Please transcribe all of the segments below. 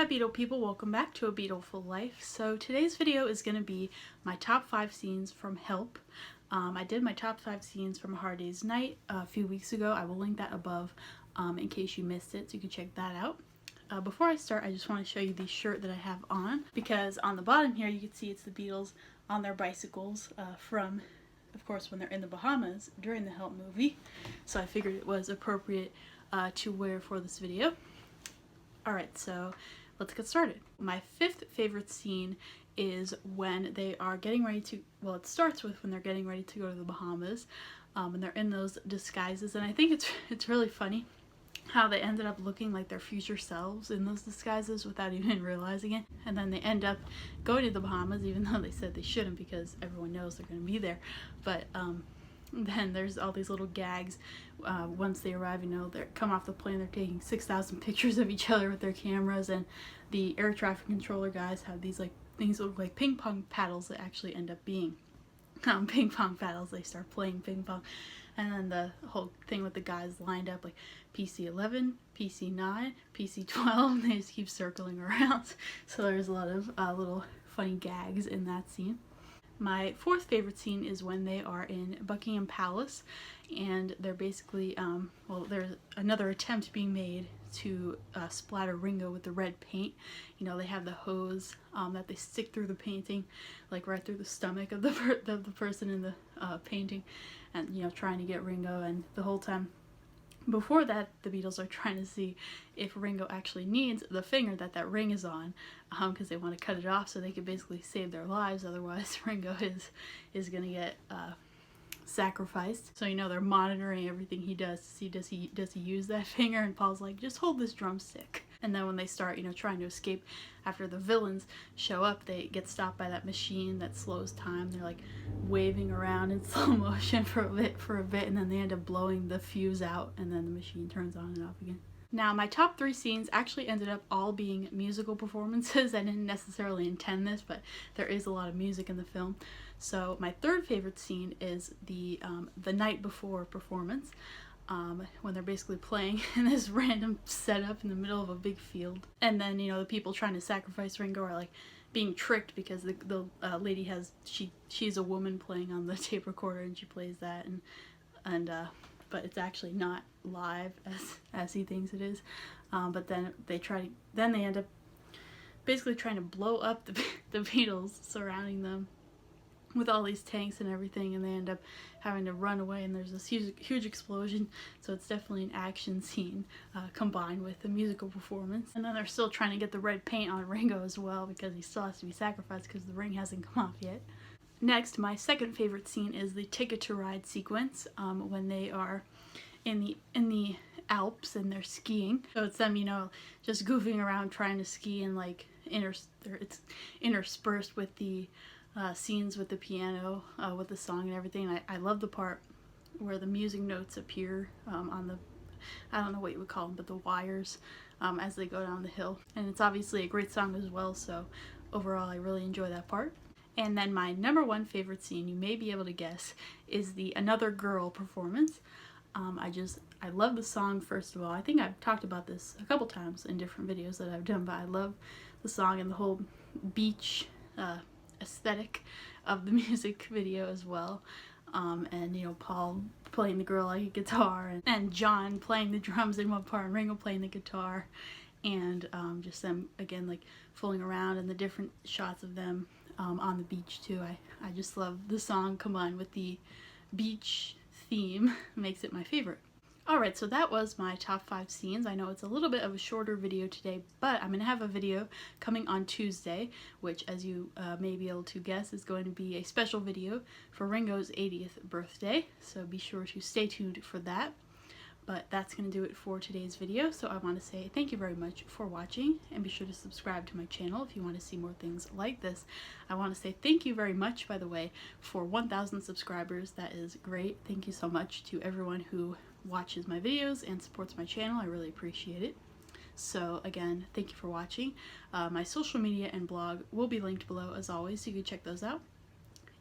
Hi Beatle people, welcome back to A Beatleful Life. So today's video is going to be my top 5 scenes from Help. I did my top 5 scenes from A Hard Day's Night a few weeks ago. I will link that above in case you missed it, so you can check that out. Before I start, I just want to show you the shirt that I have on, because on the bottom here you can see it's the Beatles on their bicycles from, of course, when they're in the Bahamas during the Help movie. So I figured it was appropriate to wear for this video. Alright, so let's get started. My 5th favorite scene is when they are getting ready to, well, it starts with when they're getting ready to go to the Bahamas, and they're in those disguises, and I think it's really funny how they ended up looking like their future selves in those disguises without even realizing it, and then they end up going to the Bahamas even though they said they shouldn't because everyone knows they're going to be there. But then there's all these little gags once they arrive. You know, they come off the plane, they're taking 6,000 pictures of each other with their cameras, and the air traffic controller guys have these like things that look like ping pong paddles that actually end up being ping pong paddles. They start playing ping pong, and then the whole thing with the guys lined up like PC-11, PC-9, PC-12, they just keep circling around. So there's a lot of little funny gags in that scene. My 4th favorite scene is when they are in Buckingham Palace, and they're basically, well, there's another attempt being made to splatter Ringo with the red paint. You know, they have the hose that they stick through the painting, like right through the stomach of the person in the painting, and, you know, trying to get Ringo. And the whole time before that, the Beatles are trying to see if Ringo actually needs the finger that ring is on, because they want to cut it off so they could basically save their lives. Otherwise, Ringo is gonna get sacrificed. So, you know, they're monitoring everything he does to see does he use that finger. And Paul's like, just hold this drumstick. And then when they start, you know, trying to escape after the villains show up, they get stopped by that machine that slows time. They're like waving around in slow motion for a bit, and then they end up blowing the fuse out, and then the machine turns on and off again. Now, my top 3 scenes actually ended up all being musical performances. I didn't necessarily intend this, but there is a lot of music in the film. So my 3rd favorite scene is the night before performance, when they're basically playing in this random setup in the middle of a big field. And then, you know, the people trying to sacrifice Ringo are like being tricked because the lady has, she's a woman playing on the tape recorder, and she plays that, but it's actually not live as he thinks it is. But then they end up basically trying to blow up the Beatles surrounding them with all these tanks and everything, and they end up having to run away, and there's this huge explosion. So it's definitely an action scene combined with the musical performance. And then they're still trying to get the red paint on Ringo as well, because he still has to be sacrificed because the ring hasn't come off yet. Next, my 2nd favorite scene is the Ticket to Ride sequence, when they are in the Alps and they're skiing. So it's them, you know, just goofing around trying to ski, and like it's interspersed with the scenes with the piano, with the song and everything. And I love the part where the music notes appear on the, I don't know what you would call them, but the wires, as they go down the hill. And it's obviously a great song as well, so overall I really enjoy that part. And then my number 1 favorite scene, you may be able to guess, is the Another Girl performance. I love the song, first of all. I think I've talked about this a couple times in different videos that I've done, but I love the song and the whole beach aesthetic of the music video as well. And, you know, Paul playing the girl like a guitar, and John playing the drums in one part, and Ringo playing the guitar, and just them again like fooling around, and the different shots of them on the beach too. I just love the song combined with the beach theme, makes it my favorite. Alright, so that was my top 5 scenes. I know it's a little bit of a shorter video today, but I'm going to have a video coming on Tuesday, which, as you may be able to guess, is going to be a special video for Ringo's 80th birthday, so be sure to stay tuned for that. But that's going to do it for today's video, so I want to say thank you very much for watching, and be sure to subscribe to my channel if you want to see more things like this. I want to say thank you very much, by the way, for 1,000 subscribers. That is great. Thank you so much to everyone who watches my videos and supports my channel. I really appreciate it. So again, thank you for watching. My social media and blog will be linked below as always, so you can check those out.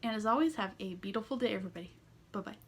And as always, have a beautiful day, everybody. Bye-bye.